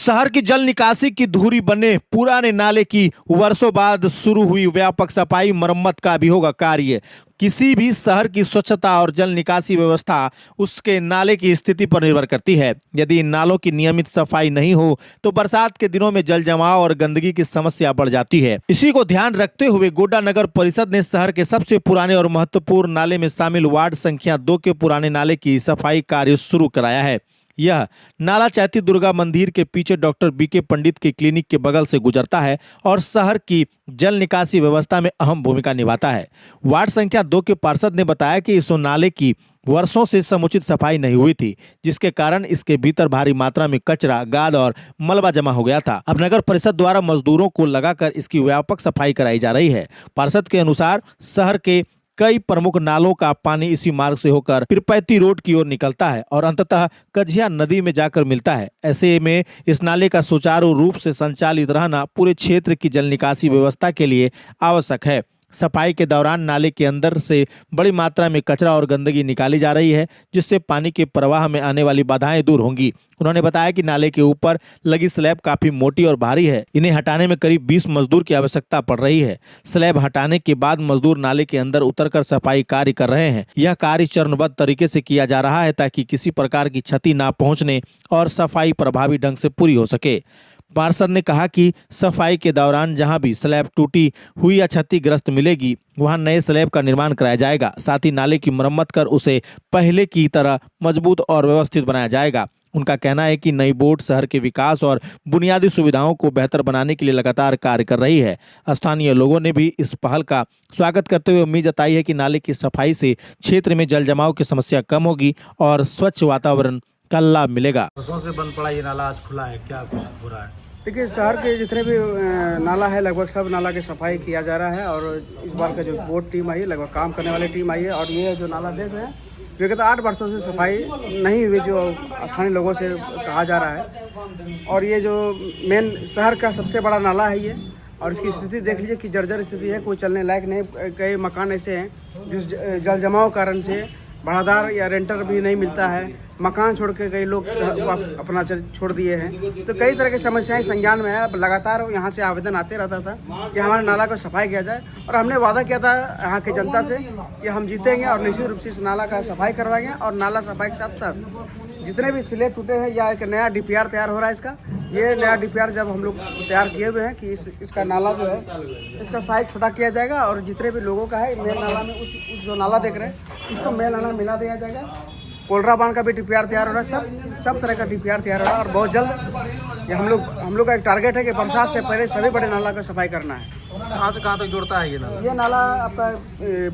शहर की जल निकासी की धुरी बने पुराने नाले की वर्षों बाद शुरू हुई व्यापक सफाई मरम्मत का भी होगा कार्य। किसी भी शहर की स्वच्छता और जल निकासी व्यवस्था उसके नाले की स्थिति पर निर्भर करती है। यदि इन नालों की नियमित सफाई नहीं हो तो बरसात के दिनों में जल जमाव और गंदगी की समस्या बढ़ जाती है। इसी को ध्यान रखते हुए गोड्डा नगर परिषद ने शहर के सबसे पुराने और महत्वपूर्ण नाले में शामिल वार्ड संख्या 2 के पुराने नाले की सफाई कार्य शुरू कराया है। यह नाला चैती दुर्गा मंदिर के पीछे डॉक्टर बीके पंडित के क्लिनिक के बगल से गुजरता है और शहर की जल निकासी व्यवस्था में अहम भूमिका निभाता है। वार्ड संख्या 2 के पार्षद ने बताया कि इस नाले की वर्षों से समुचित सफाई नहीं हुई थी, जिसके कारण इसके भीतर भारी मात्रा में कचरा, गाद और मलबा जमा हो गया था। अब नगर परिषद द्वारा मजदूरों को लगाकर इसकी व्यापक सफाई कराई जा रही है। पार्षद के अनुसार शहर के कई प्रमुख नालों का पानी इसी मार्ग से होकर पिरपैती रोड की ओर निकलता है और अंततः कझिया नदी में जाकर मिलता है। ऐसे में इस नाले का सुचारू रूप से संचालित रहना पूरे क्षेत्र की जल निकासी व्यवस्था के लिए आवश्यक है। सफाई के दौरान नाले के अंदर से बड़ी मात्रा में कचरा और गंदगी निकाली जा रही है, जिससे पानी के प्रवाह में आने वाली बाधाएं दूर होंगी। उन्होंने बताया कि नाले के ऊपर लगी स्लैब काफी मोटी और भारी है। इन्हें हटाने में करीब 20 मजदूर की आवश्यकता पड़ रही है। स्लैब हटाने के बाद मजदूर नाले के अंदर उतरकर सफाई कार्य कर रहे हैं। यह कार्य चरणबद्ध तरीके से किया जा रहा है ताकि किसी प्रकार की क्षति ना पहुंचने और सफाई प्रभावी ढंग से पूरी हो सके। पार्षद ने कहा कि सफाई के दौरान जहां भी स्लैब टूटी हुई या क्षतिग्रस्त मिलेगी वहां नए स्लैब का निर्माण कराया जाएगा। साथ ही नाले की मरम्मत कर उसे पहले की तरह मजबूत और व्यवस्थित बनाया जाएगा। उनका कहना है कि नई बोर्ड शहर के विकास और बुनियादी सुविधाओं को बेहतर बनाने के लिए लगातार कार्य कर रही है। स्थानीय लोगों ने भी इस पहल का स्वागत करते हुए उम्मीद जताई है कि नाले की सफाई से क्षेत्र में जल जमाव की समस्या कम होगी और स्वच्छ वातावरण का लाभ मिलेगा। वर्षों से बंद पड़ा ये नाला आज खुला है, क्या कुछ हो रहा है? देखिए, शहर के जितने भी नाला है लगभग सब नाला की सफाई किया जा रहा है और इस बार का जो बोर्ड टीम आई है, लगभग काम करने वाली टीम आई है। और ये जो नाला देख रहे हैं विगत 8 वर्षों से सफाई नहीं हुई, जो स्थानीय लोगों से कहा जा रहा है। और ये जो मेन शहर का सबसे बड़ा नाला है ये, और इसकी स्थिति देख लीजिए कि जर्जर स्थिति है, कोई चलने लायक नहीं। कई मकान ऐसे हैं जिस जल जमाव कारण से भाड़ादार या रेंटर भी नहीं मिलता है, मकान छोड़ के कई लोग अपना छोड़ दिए हैं। तो कई तरह की समस्याएं संज्ञान में है। अब लगातार यहाँ से आवेदन आते रहता था कि हमारे नाला को सफाई किया जाए, और हमने वादा किया था यहाँ की जनता से कि हम जीतेंगे और निश्चित रूप से इस नाला का सफाई करवाएंगे। और नाला सफाई के साथ साथ जितने भी स्लैब टूटे हैं या एक नया DPR तैयार हो रहा है इसका, ये नया DPR जब हम लोग तैयार किए हुए हैं कि इसका नाला जो है इसका साइज छोटा किया जाएगा और जितने भी लोगों का है मेन नाला में उस जो नाला देख रहे हैं इसको मेन नाला मिला दिया जाएगा। कोलरा बांध का भी DPR तैयार हो रहा है, सब तरह का DPR तैयार हो रहा है। और बहुत जल्द ये हम लोग का एक टारगेट है कि बरसात से पहले सभी बड़े नाला का सफाई करना है। कहाँ से कहाँ तक जुड़ता है ये नाला? ये नाला आपका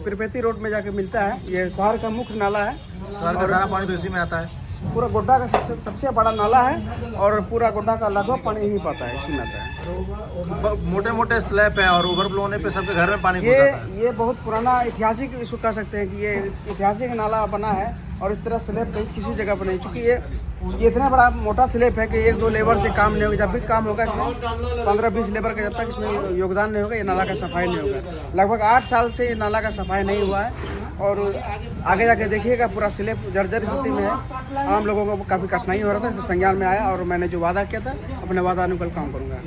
पिरपैती रोड में जाके मिलता है। ये शहर का मुख्य नाला है। शहर का सारा पानी तो इसी में आता है। पूरा गोड्डा का सबसे बड़ा नाला है और पूरा गोड्डा का लगभग पानी ही पाता है, इसी में आता है। मोटे मोटे स्लैब है और ओवरफ्लो होने पे सबके घर में पानी घुस आता है। ये बहुत पुराना ऐतिहासिक इसको कह सकते हैं कि ये ऐतिहासिक नाला बना है और इस तरह स्लैब कहीं किसी जगह पर नहीं, क्योंकि ये इतना बड़ा मोटा स्लैब है कि 1-2 लेबर से काम नहीं होगा। जब भी काम होगा इसमें 15-20 लेबर का जब तक इसमें योगदान नहीं होगा ये नाला का सफाई नहीं होगा। लगभग 8 साल से ये नाला का सफाई नहीं हुआ है और आगे जाके देखिएगा पूरा स्लैब जर्जर स्थिति में है। आम लोगों को काफ़ी कठिनाई हो रहा था, तो संज्ञान में आया और मैंने जो वादा किया था अपने वादा अनुकूल काम करूँगा।